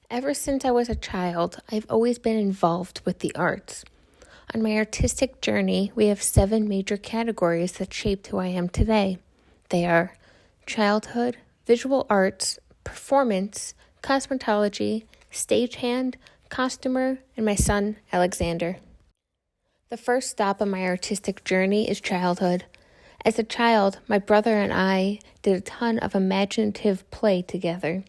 Ever since I was a child, I've always been involved with the arts. On my artistic journey, we have 7 major categories that shaped who I am today. They are childhood, visual arts, performance, cosmetology, stagehand, costumer, and my son, Alexander. The first stop on my artistic journey is childhood. As a child, my brother and I did a ton of imaginative play together.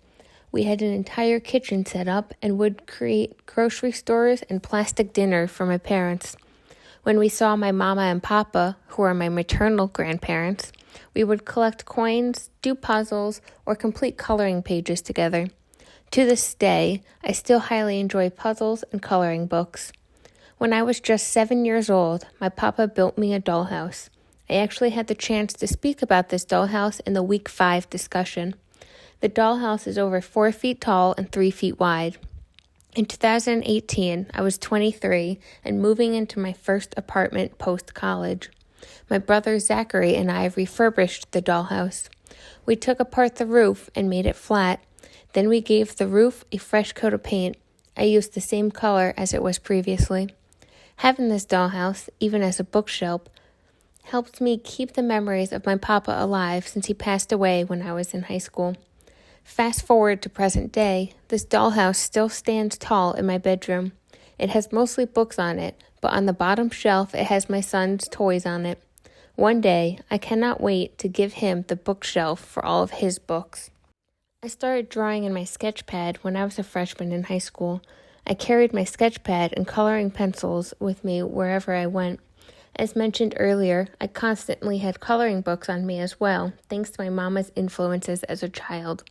We had an entire kitchen set up and would create grocery stores and plastic dinner for my parents. When we saw my mama and papa, who are my maternal grandparents, we would collect coins, do puzzles, or complete coloring pages together. To this day, I still highly enjoy puzzles and coloring books. When I was just 7 years old, my papa built me a dollhouse. I actually had the chance to speak about this dollhouse in the Week 5 discussion. The dollhouse is over 4 feet tall and 3 feet wide. In 2018, I was 23 and moving into my first apartment post-college. My brother Zachary and I refurbished the dollhouse. We took apart the roof and made it flat. Then we gave the roof a fresh coat of paint. I used the same color as it was previously. Having this dollhouse, even as a bookshelf, helped me keep the memories of my papa alive since he passed away when I was in high school. Fast forward to present day, this dollhouse still stands tall in my bedroom. It has mostly books on it, but on the bottom shelf it has my son's toys on it. One day, I cannot wait to give him the bookshelf for all of his books. I started drawing in my sketch pad when I was a freshman in high school. I carried my sketch pad and coloring pencils with me wherever I went. As mentioned earlier, I constantly had coloring books on me as well, thanks to my mama's influences as a child.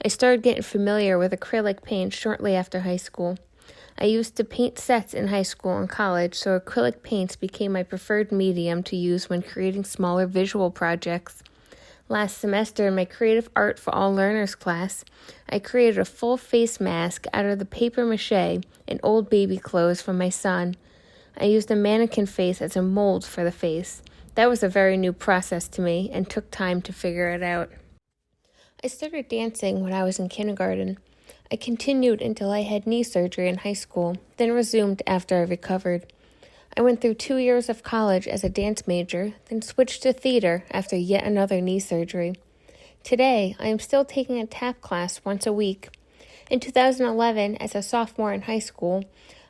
I started getting familiar with acrylic paint shortly after high school. I used to paint sets in high school and college, so acrylic paints became my preferred medium to use when creating smaller visual projects. Last semester in my Creative Art for All Learners class, I created a full face mask out of the paper mache and old baby clothes from my son. I used a mannequin face as a mold for the face. That was a very new process to me and took time to figure it out. I started dancing when I was in kindergarten. I continued until I had knee surgery in high school, then resumed after I recovered. I went through 2 years of college as a dance major, then switched to theater after yet another knee surgery. Today, I am still taking a tap class once a week. In 2011, as a sophomore in high school,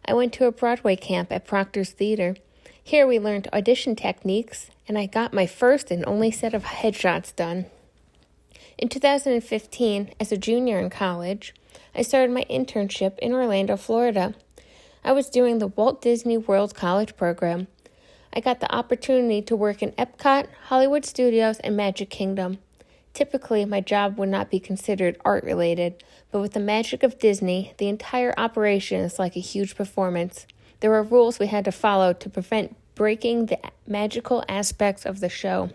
I went to a Broadway camp at Proctor's Theater. Here we learned audition techniques, and I got my first and only set of headshots done. In 2015, as a junior in college, I started my internship in Orlando, Florida. I was doing the Walt Disney World College program. I got the opportunity to work in Epcot, Hollywood Studios, and Magic Kingdom. Typically, my job would not be considered art-related, but with the magic of Disney, the entire operation is like a huge performance. There were rules we had to follow to prevent breaking the magical aspects of the show.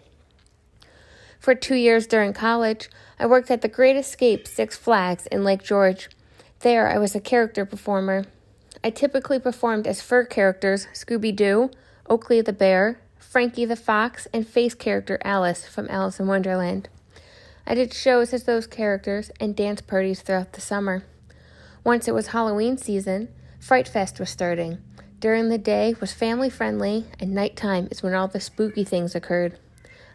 For 2 years during college, I worked at the Great Escape Six Flags in Lake George. There, I was a character performer. I typically performed as fur characters Scooby-Doo, Oakley the Bear, Frankie the Fox, and face character Alice from Alice in Wonderland. I did shows as those characters and dance parties throughout the summer. Once it was Halloween season, Fright Fest was starting. During the day was family-friendly, and nighttime is when all the spooky things occurred.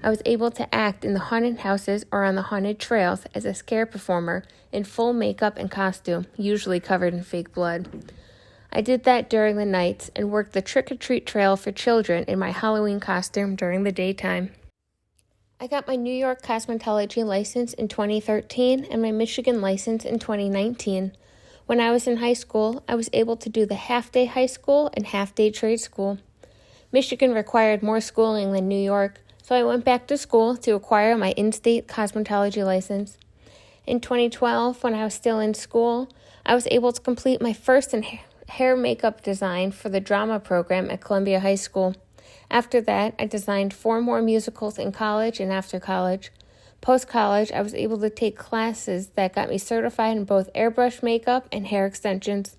I was able to act in the haunted houses or on the haunted trails as a scare performer in full makeup and costume, usually covered in fake blood. I did that during the nights and worked the trick-or-treat trail for children in my Halloween costume during the daytime. I got my New York cosmetology license in 2013 and my Michigan license in 2019. When I was in high school, I was able to do the half-day high school and half-day trade school. Michigan required more schooling than New York, so I went back to school to acquire my in-state cosmetology license. In 2012, when I was still in school, I was able to complete my first hair makeup design for the drama program at Columbia High School. After that, I designed 4 more musicals in college and after college. Post-college, I was able to take classes that got me certified in both airbrush makeup and hair extensions.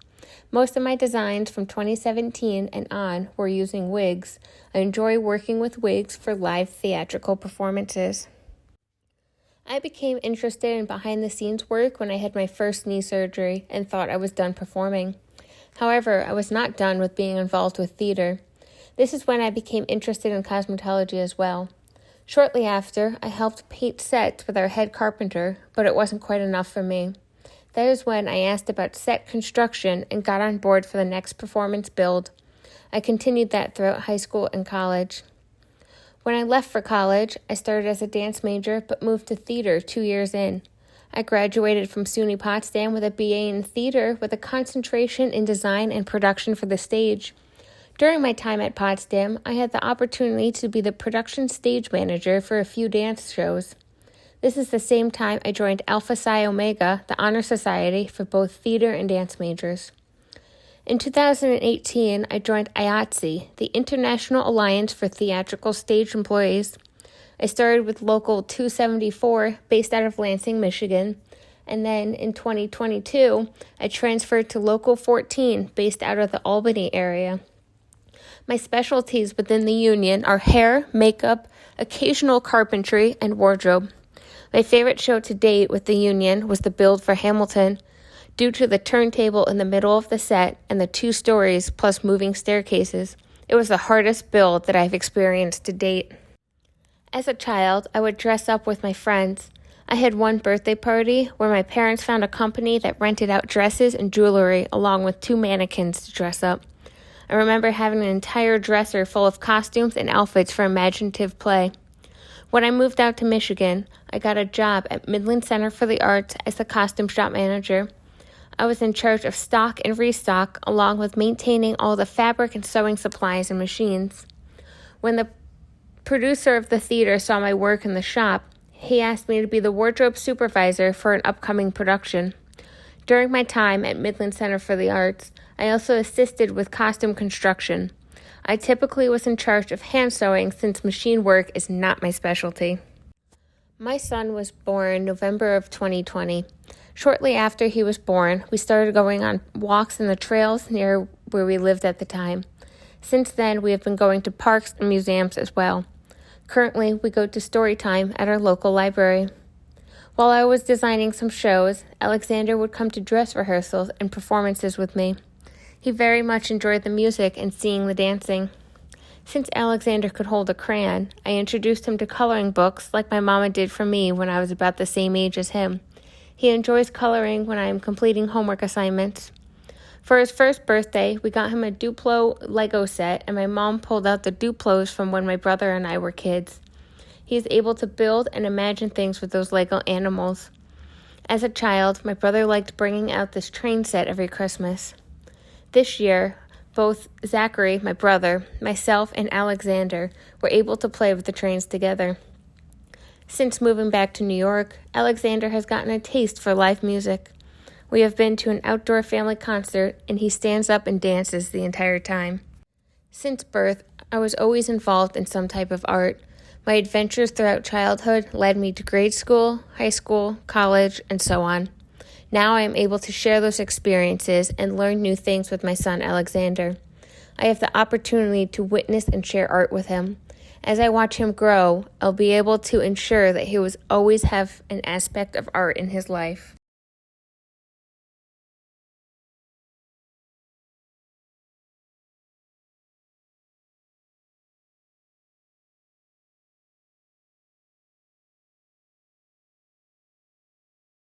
Most of my designs from 2017 and on were using wigs. I enjoy working with wigs for live theatrical performances. I became interested in behind-the-scenes work when I had my first knee surgery and thought I was done performing. However, I was not done with being involved with theater. This is when I became interested in cosmetology as well. Shortly after, I helped paint sets with our head carpenter, but it wasn't quite enough for me. That is when I asked about set construction and got on board for the next performance build. I continued that throughout high school and college. When I left for college, I started as a dance major but moved to theater 2 years in. I graduated from SUNY Potsdam with a BA in theater with a concentration in design and production for the stage. During my time at Potsdam, I had the opportunity to be the production stage manager for a few dance shows. This is the same time I joined Alpha Psi Omega, the honor society for both theater and dance majors. In 2018, I joined IATSE, the International Alliance for Theatrical Stage Employees. I started with Local 274, based out of Lansing, Michigan, and then in 2022, I transferred to Local 14, based out of the Albany area. My specialties within the union are hair, makeup, occasional carpentry, and wardrobe. My favorite show to date with the union was the build for Hamilton. Due to the turntable in the middle of the set and the 2 stories plus moving staircases, it was the hardest build that I've experienced to date. As a child, I would dress up with my friends. I had one birthday party where my parents found a company that rented out dresses and jewelry along with 2 mannequins to dress up. I remember having an entire dresser full of costumes and outfits for imaginative play. When I moved out to Michigan, I got a job at Midland Center for the Arts as the costume shop manager. I was in charge of stock and restock, along with maintaining all the fabric and sewing supplies and machines. When the producer of the theater saw my work in the shop, he asked me to be the wardrobe supervisor for an upcoming production. During my time at Midland Center for the Arts, I also assisted with costume construction. I typically was in charge of hand sewing since machine work is not my specialty. My son was born November of 2020. Shortly after he was born, we started going on walks in the trails near where we lived at the time. Since then, we have been going to parks and museums as well. Currently, we go to story time at our local library. While I was designing some shows, Alexander would come to dress rehearsals and performances with me. He very much enjoyed the music and seeing the dancing. Since Alexander could hold a crayon, I introduced him to coloring books like my mama did for me when I was about the same age as him. He enjoys coloring when I am completing homework assignments. For his first birthday, we got him a Duplo Lego set, and my mom pulled out the Duplos from when my brother and I were kids. He is able to build and imagine things with those Lego animals. As a child, my brother liked bringing out this train set every Christmas. This year, both Zachary, my brother, myself, and Alexander were able to play with the trains together. Since moving back to New York, Alexander has gotten a taste for live music. We have been to an outdoor family concert, and he stands up and dances the entire time. Since birth, I was always involved in some type of art. My adventures throughout childhood led me to grade school, high school, college, and so on. Now I am able to share those experiences and learn new things with my son Alexander. I have the opportunity to witness and share art with him. As I watch him grow, I'll be able to ensure that he will always have an aspect of art in his life.